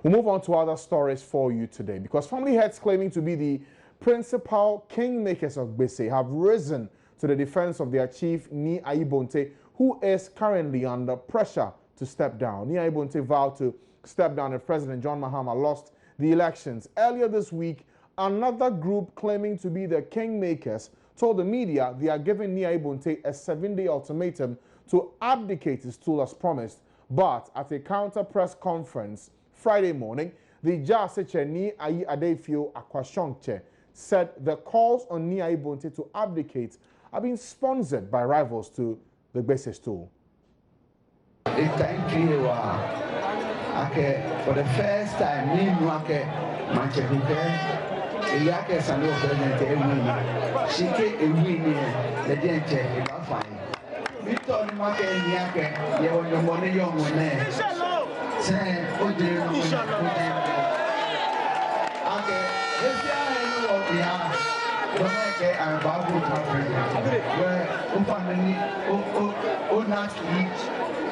We'll move on to other stories for you today because family heads claiming to be the principal kingmakers of Gbese have risen to the defense of their chief, Nii Ayi Bonte, who is currently under pressure to step down. Nii Ayi Bonte vowed to step down if President John Mahama lost the elections. Earlier this week, another group claiming to be the kingmakers told the media they are giving Nii Ayi Bonte a 7-day ultimatum to abdicate his stool as promised. But at a counter press conference Friday morning, the Gbese Nii Ayi Bonte said the calls on Nii Ayi Bonte to abdicate are being sponsored by rivals to the Gbese Stool. For the first time,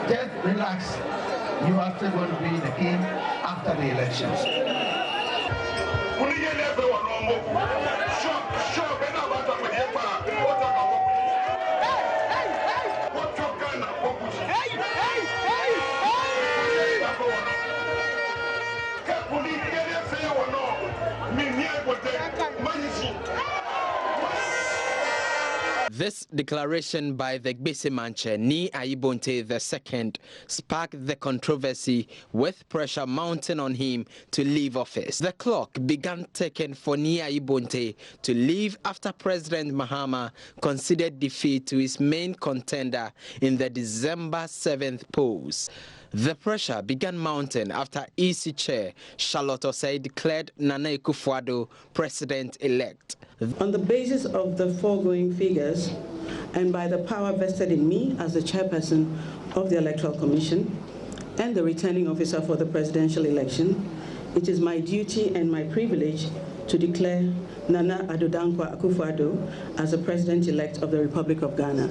just relax. You are still going to be the king after the elections. This declaration by the Gbese Manche, Nii Ayi Bonte II, sparked the controversy with pressure mounting on him to leave office. The clock began ticking for Nii Ayi Bonte to leave after President Mahama conceded defeat to his main contender in the December 7th polls. The pressure began mounting after EC Chair Charlotte Osei declared Nana Akufo-Addo president-elect. On the basis of the foregoing figures and by the power vested in me as the chairperson of the Electoral Commission and the returning officer for the presidential election, it is my duty and my privilege to declare Nana Addo Dankwa Akufo-Addo as the president-elect of the Republic of Ghana.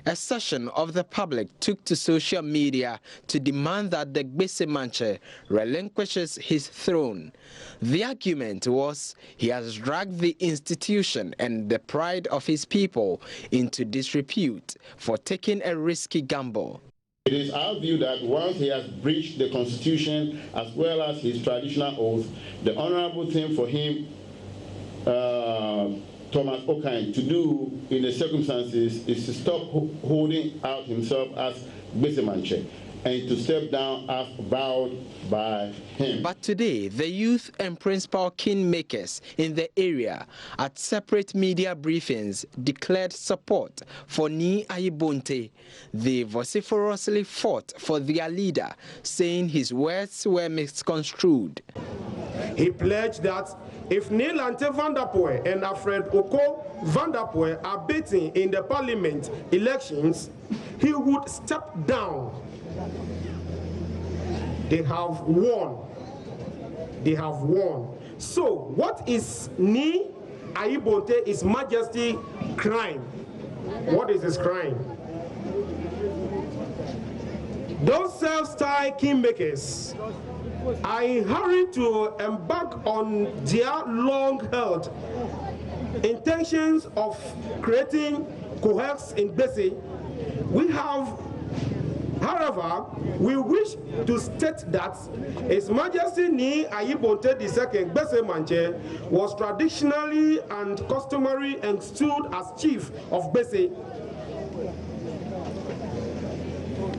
A section of the public took to social media to demand that the Gbese Manche relinquishes his throne. The argument was he has dragged the institution and the pride of his people into disrepute for taking a risky gamble. It is our view that once he has breached the Constitution as well as his traditional oath, the honorable thing for him, Thomas Okain, to do in the circumstances is to stop holding out himself as Gbese Manche and to step down as vowed by him. But today, the youth and principal kingmakers in the area at separate media briefings declared support for Nii Ayi Bonte. They vociferously fought for their leader, saying his words were misconstrued. He pledged that if Neelante Van der Poel and Alfred Oko Van der Poel are beaten in the parliament elections, he would step down. They have won. They have won. So, what is Nii Ayi Bonte, His Majesty, crime? What is his crime? Those self-styled kingmakers are in hurry to embark on their long-held intentions of creating cohex in Gbese. However, we wish to state that His Majesty Nii Ayi Bonte II, Gbese Manche, was traditionally and customary and stood as chief of Gbese.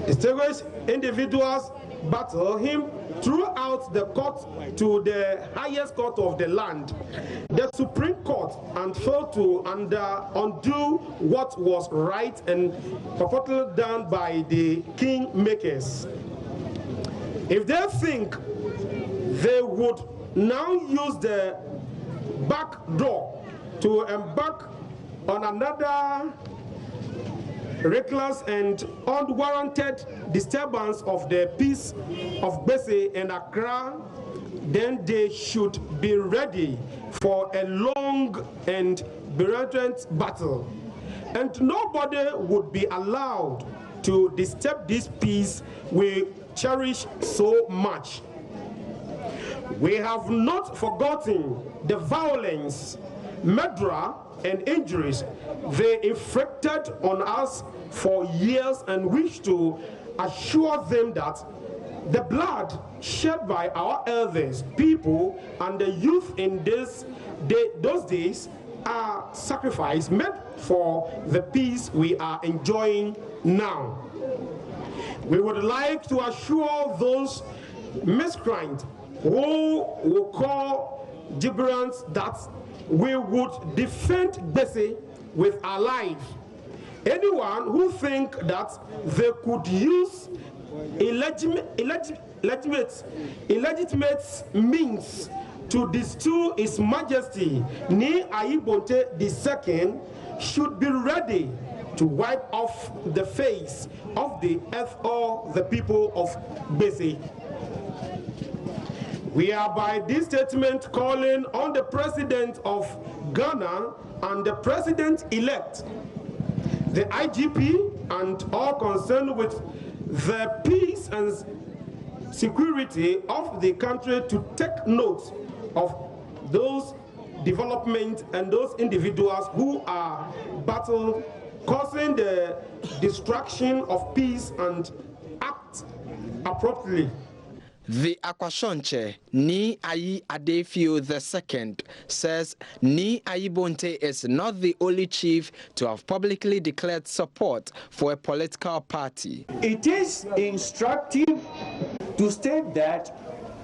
Distinguished individuals battle him throughout the court to the highest court of the land, the Supreme Court, and failed to undo what was right and purportedly done by the kingmakers. If they think they would now use the back door to embark on another reckless and unwarranted disturbance of the peace of Gbese and Accra, then they should be ready for a long and belligerent battle. And nobody would be allowed to disturb this peace we cherish so much. We have not forgotten the violence, murder, and injuries they inflicted on us for years and wish to assure them that the blood shed by our elders, people, and the youth in those days are sacrifice made for the peace we are enjoying now. We would like to assure those miscreants who will call gibberish that we would defend Gbese with our life. Anyone who think that they could use illegitimate means to distill His Majesty Nii Ayi Bonte II should be ready to wipe off the face of the earth or the people of Gbese. We are by this statement calling on the President of Ghana and the President-elect, the IGP, and all concerned with the peace and security of the country to take note of those developments and those individuals who are causing the destruction of peace and act appropriately. The Akwashonche, Nii Ayi Adefio II, says Nii Ayi Bonte is not the only chief to have publicly declared support for a political party. It is instructive to state that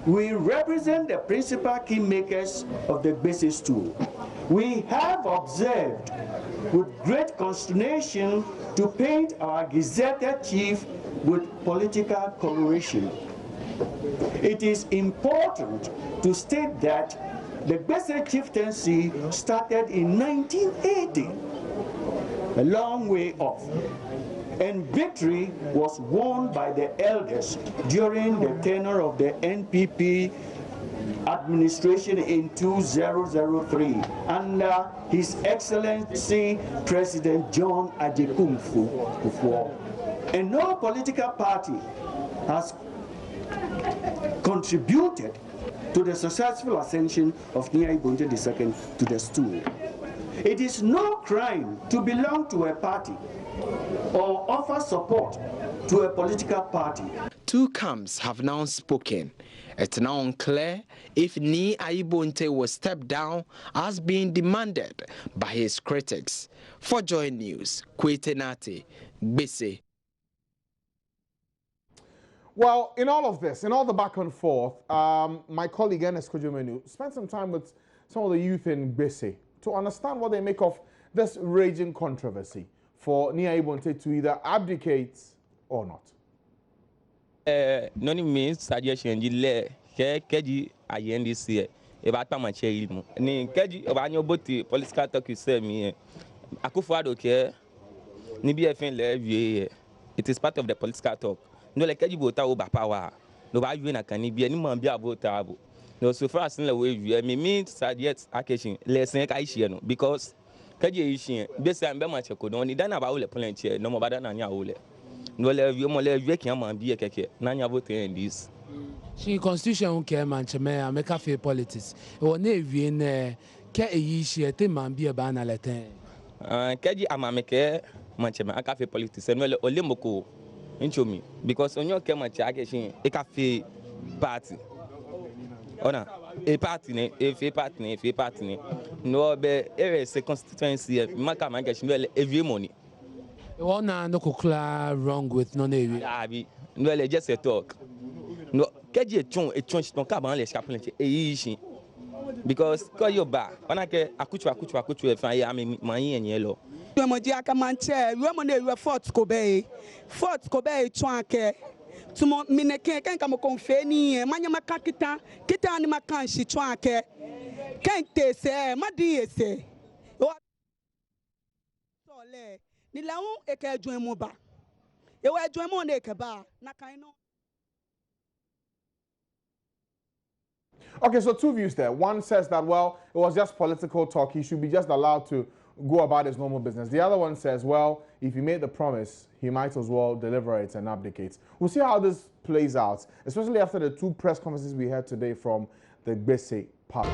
we represent the principal kingmakers of the Gbese Stool. We have observed with great consternation to paint our gazetted chief with political coloration. It is important to state that the Gbese chieftaincy started in 1980, a long way off, and victory was won by the elders during the tenure of the NPP administration in 2003 under His Excellency President John Ajekumfu. And no political party has contributed to the successful ascension of Nii Ayi Bonte II to the stool. It is no crime to belong to a party or offer support to a political party. Two camps have now spoken. It's now unclear if Nii Ayi Bonte will step down as being demanded by his critics. For Joy News, Kwete Nate, Gbese. Well, in all of this, in all the back and forth, my colleague Ernest Kojomenu spent some time with some of the youth in Gbese to understand what they make of this raging controversy for Nii Ayi Bonte to either abdicate or not. No means suggestion keji ayendi see about pamache ilmu ni keji obanyo boti political talk you say me Akufo-Addo ke ni BFN le wie it is part of the political talk no le keji bota o ba power no ba wie na kan ni bi ani man bi abota abo no so far as le we wie me suggest Abdication lesson ka issue no because keji issue be say am be ma che ko no ni dana ba wo le plan che no mo ba dana nya wo le no le wie mo le wie kian man bi keke na nya vote in this. She constitution ke mancheme ameka fe politics e won na ewie na ke eyi hie te man bi e ba na leten keji amameke mancheme aka fe politics no le olemoko nchomi because onyo ke manche Abdication e ka fe party ona e party ne e fe party ne no be ere se constituency maka Abdication no le ewie money e won na no kokla wrong with no na ewie abi no le just a talk. No, keji e chon ton ka ban le chaplain e yi because ko yo ba ona ke akuchu e fa ya mi man yin yen lo we mo di aka manche we mo na we fort ko be chon ake tumo mineke ken ka mo konfe ni manya maka kita ni maka shi chon ake ken te se ma di ese so le ni la un e ke join mo ba e we join mo na e ke ba na kan no. Okay, so two views there. One says that, well, it was just political talk. He should be just allowed to go about his normal business. The other one says, well, if he made the promise, he might as well deliver it and abdicate. We'll see how this plays out, especially after the two press conferences we had today from the Gbese party.